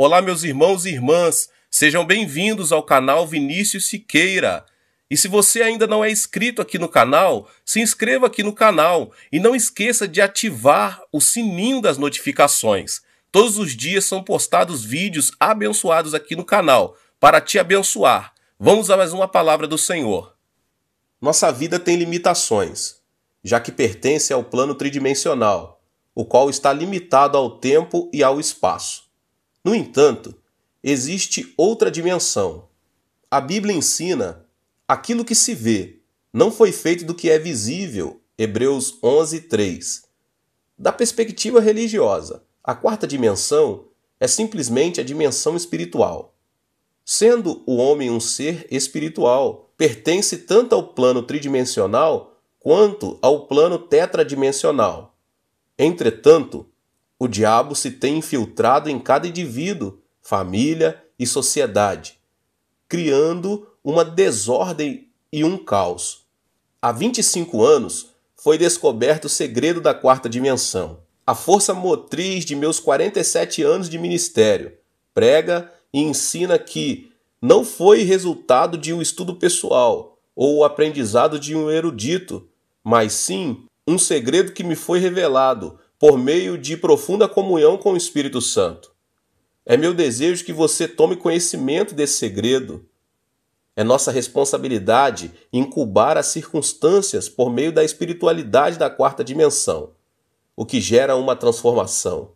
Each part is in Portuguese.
Olá, meus irmãos e irmãs, sejam bem-vindos ao canal Vinícius Siqueira. E se você ainda não é inscrito aqui no canal, se inscreva aqui no canal e não esqueça de ativar o sininho das notificações. Todos os dias são postados vídeos abençoados aqui no canal, para te abençoar. Vamos a mais uma palavra do Senhor. Nossa vida tem limitações, já que pertence ao plano tridimensional, o qual está limitado ao tempo e ao espaço. No entanto, existe outra dimensão. A Bíblia ensina: aquilo que se vê não foi feito do que é visível, Hebreus 11:3. Da perspectiva religiosa, a quarta dimensão é simplesmente a dimensão espiritual. Sendo o homem um ser espiritual, pertence tanto ao plano tridimensional quanto ao plano tetradimensional. Entretanto, o diabo se tem infiltrado em cada indivíduo, família e sociedade, criando uma desordem e um caos. Há 25 anos foi descoberto o segredo da quarta dimensão. A força motriz de meus 47 anos de ministério prega e ensina que não foi resultado de um estudo pessoal ou o aprendizado de um erudito, mas sim um segredo que me foi revelado por meio de profunda comunhão com o Espírito Santo. É meu desejo que você tome conhecimento desse segredo. É nossa responsabilidade incubar as circunstâncias por meio da espiritualidade da quarta dimensão, o que gera uma transformação.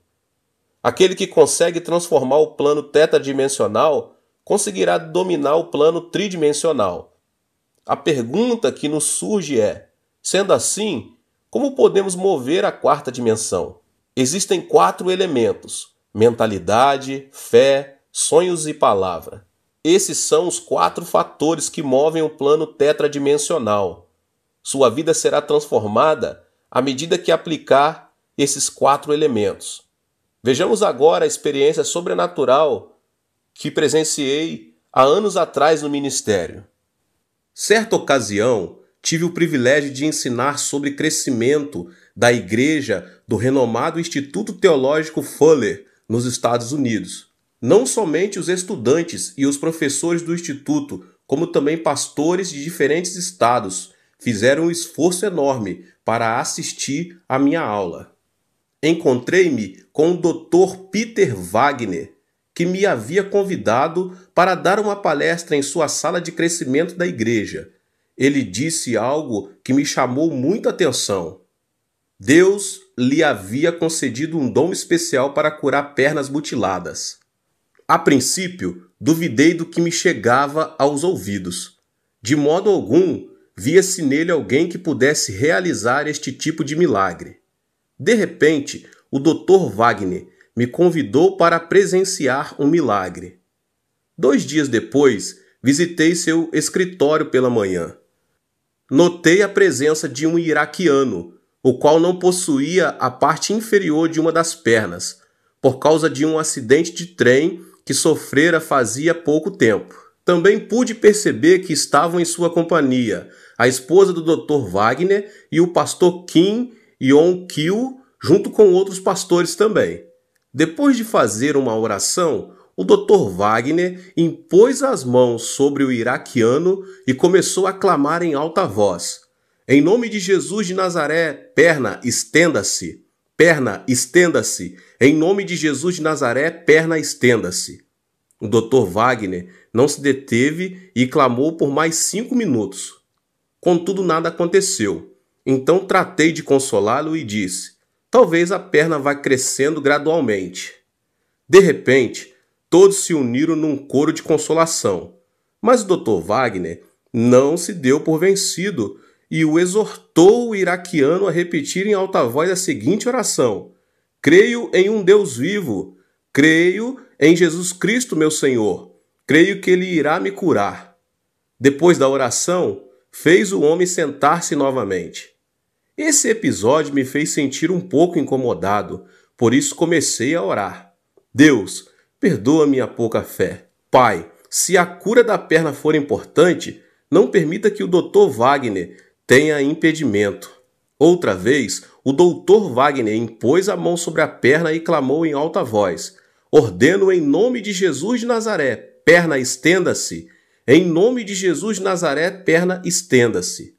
Aquele que consegue transformar o plano tetradimensional conseguirá dominar o plano tridimensional. A pergunta que nos surge é: sendo assim, como podemos mover a quarta dimensão? Existem 4 elementos: mentalidade, fé, sonhos e palavra. Esses são os 4 fatores que movem o plano tetradimensional. Sua vida será transformada à medida que aplicar esses 4 elementos. Vejamos agora a experiência sobrenatural que presenciei há anos atrás no ministério. Certa ocasião, tive o privilégio de ensinar sobre crescimento da igreja do renomado Instituto Teológico Fuller, nos Estados Unidos. Não somente os estudantes e os professores do instituto, como também pastores de diferentes estados, fizeram um esforço enorme para assistir à minha aula. Encontrei-me com o Dr. Peter Wagner, que me havia convidado para dar uma palestra em sua sala de crescimento da igreja. Ele disse algo que me chamou muita atenção. Deus lhe havia concedido um dom especial para curar pernas mutiladas. A princípio, duvidei do que me chegava aos ouvidos. De modo algum, via-se nele alguém que pudesse realizar este tipo de milagre. De repente, o Dr. Wagner me convidou para presenciar um milagre. 2 dias depois, visitei seu escritório pela manhã. Notei a presença de um iraquiano, o qual não possuía a parte inferior de uma das pernas, por causa de um acidente de trem que sofrera fazia pouco tempo. Também pude perceber que estavam em sua companhia a esposa do Dr. Wagner e o pastor Kim Yong-kil, junto com outros pastores também. Depois de fazer uma oração, o Dr. Wagner impôs as mãos sobre o iraquiano e começou a clamar em alta voz: "Em nome de Jesus de Nazaré, perna, estenda-se! Perna, estenda-se! Em nome de Jesus de Nazaré, perna, estenda-se!" O Dr. Wagner não se deteve e clamou por mais 5 minutos. Contudo, nada aconteceu. Então tratei de consolá-lo e disse: "Talvez a perna vá crescendo gradualmente." De repente, todos se uniram num coro de consolação. Mas o Dr. Wagner não se deu por vencido e o exortou o iraquiano a repetir em alta voz a seguinte oração: "Creio em um Deus vivo. Creio em Jesus Cristo, meu Senhor. Creio que Ele irá me curar." Depois da oração, fez o homem sentar-se novamente. Esse episódio me fez sentir um pouco incomodado, por isso comecei a orar. Deus, perdoa minha pouca fé. Pai, se a cura da perna for importante, não permita que o Dr. Wagner tenha impedimento. Outra vez, o Dr. Wagner impôs a mão sobre a perna e clamou em alta voz: Ordeno em nome de Jesus de Nazaré, perna estenda-se. Em nome de Jesus de Nazaré, perna estenda-se.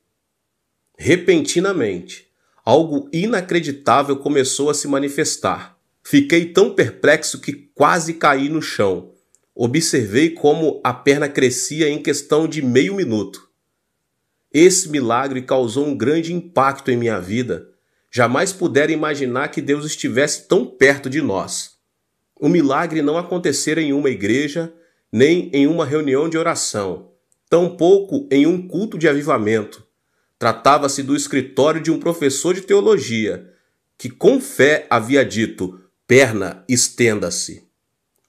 Repentinamente, algo inacreditável começou a se manifestar. Fiquei tão perplexo que quase caí no chão. Observei como a perna crescia em questão de meio minuto. Esse milagre causou um grande impacto em minha vida. Jamais pudera imaginar que Deus estivesse tão perto de nós. O milagre não acontecera em uma igreja, nem em uma reunião de oração, tampouco em um culto de avivamento. Tratava-se do escritório de um professor de teologia, que com fé havia dito: perna, estenda-se.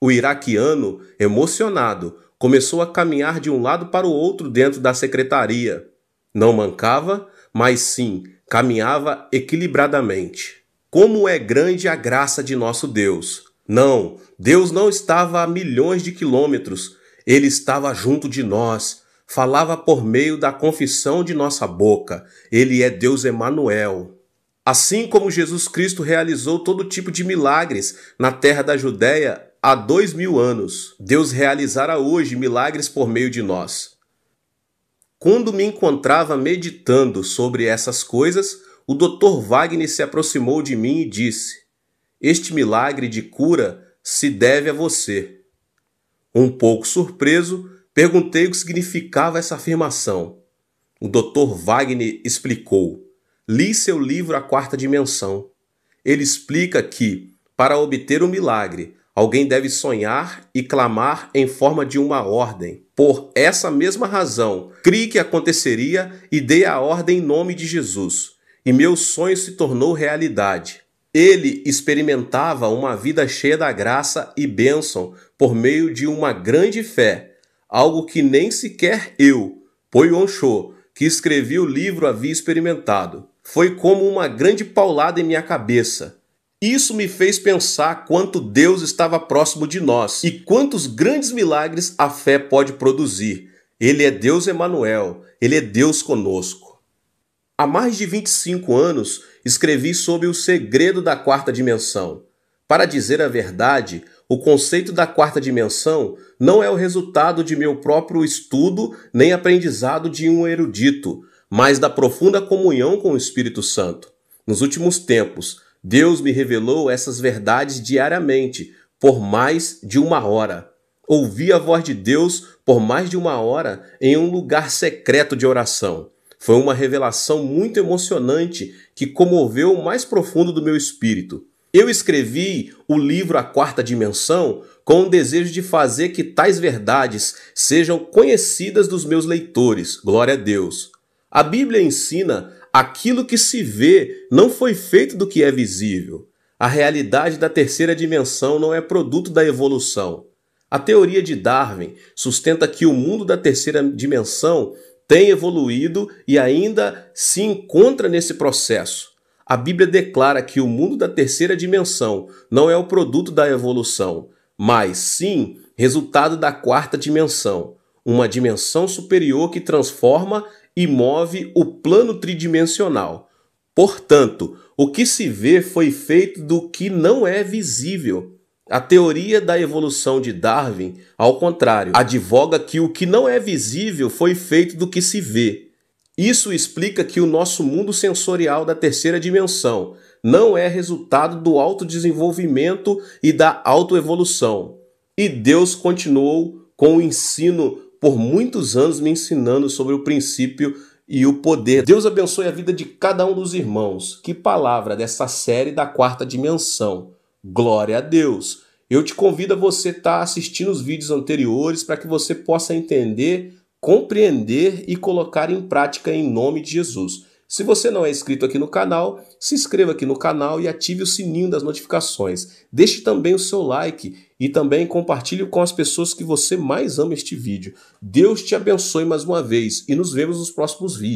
O iraquiano, emocionado, começou a caminhar de um lado para o outro dentro da secretaria. Não mancava, mas sim, caminhava equilibradamente. Como é grande a graça de nosso Deus! Não, Deus não estava a milhões de quilômetros. Ele estava junto de nós. Falava por meio da confissão de nossa boca. Ele é Deus Emanuel. Assim como Jesus Cristo realizou todo tipo de milagres na terra da Judéia há 2000 anos, Deus realizará hoje milagres por meio de nós. Quando me encontrava meditando sobre essas coisas, o Dr. Wagner se aproximou de mim e disse: este milagre de cura se deve a você. Um pouco surpreso, perguntei o que significava essa afirmação. O Dr. Wagner explicou: li seu livro A Quarta Dimensão. Ele explica que, para obter o milagre, alguém deve sonhar e clamar em forma de uma ordem. Por essa mesma razão, criei que aconteceria e dei a ordem em nome de Jesus. E meu sonho se tornou realidade. Ele experimentava uma vida cheia da graça e bênção por meio de uma grande fé, algo que nem sequer eu, Poyoncho, que escrevi o livro, havia experimentado. Foi como uma grande paulada em minha cabeça. Isso me fez pensar quanto Deus estava próximo de nós e quantos grandes milagres a fé pode produzir. Ele é Deus Emanuel, Ele é Deus conosco. Há mais de 25 anos, escrevi sobre o segredo da quarta dimensão. Para dizer a verdade, o conceito da quarta dimensão não é o resultado de meu próprio estudo nem aprendizado de um erudito, mas da profunda comunhão com o Espírito Santo. Nos últimos tempos, Deus me revelou essas verdades diariamente, por mais de 1 hora. Ouvi a voz de Deus por mais de 1 hora em um lugar secreto de oração. Foi uma revelação muito emocionante que comoveu o mais profundo do meu espírito. Eu escrevi o livro A Quarta Dimensão com o desejo de fazer que tais verdades sejam conhecidas dos meus leitores. Glória a Deus. A Bíblia ensina: aquilo que se vê não foi feito do que é visível. A realidade da terceira dimensão não é produto da evolução. A teoria de Darwin sustenta que o mundo da terceira dimensão tem evoluído e ainda se encontra nesse processo. A Bíblia declara que o mundo da terceira dimensão não é o produto da evolução, mas sim resultado da quarta dimensão, uma dimensão superior que transforma e move o plano tridimensional. Portanto, o que se vê foi feito do que não é visível. A teoria da evolução de Darwin, ao contrário, advoga que o que não é visível foi feito do que se vê. Isso explica que o nosso mundo sensorial da terceira dimensão não é resultado do autodesenvolvimento e da autoevolução. E Deus continuou com o ensino por muitos anos me ensinando sobre o princípio e o poder. Deus abençoe a vida de cada um dos irmãos. Que palavra dessa série da quarta dimensão. Glória a Deus! Eu te convido a você estar assistindo os vídeos anteriores para que você possa entender, compreender e colocar em prática em nome de Jesus. Se você não é inscrito aqui no canal, se inscreva aqui no canal e ative o sininho das notificações. Deixe também o seu like e também compartilhe com as pessoas que você mais ama este vídeo. Deus te abençoe mais uma vez e nos vemos nos próximos vídeos.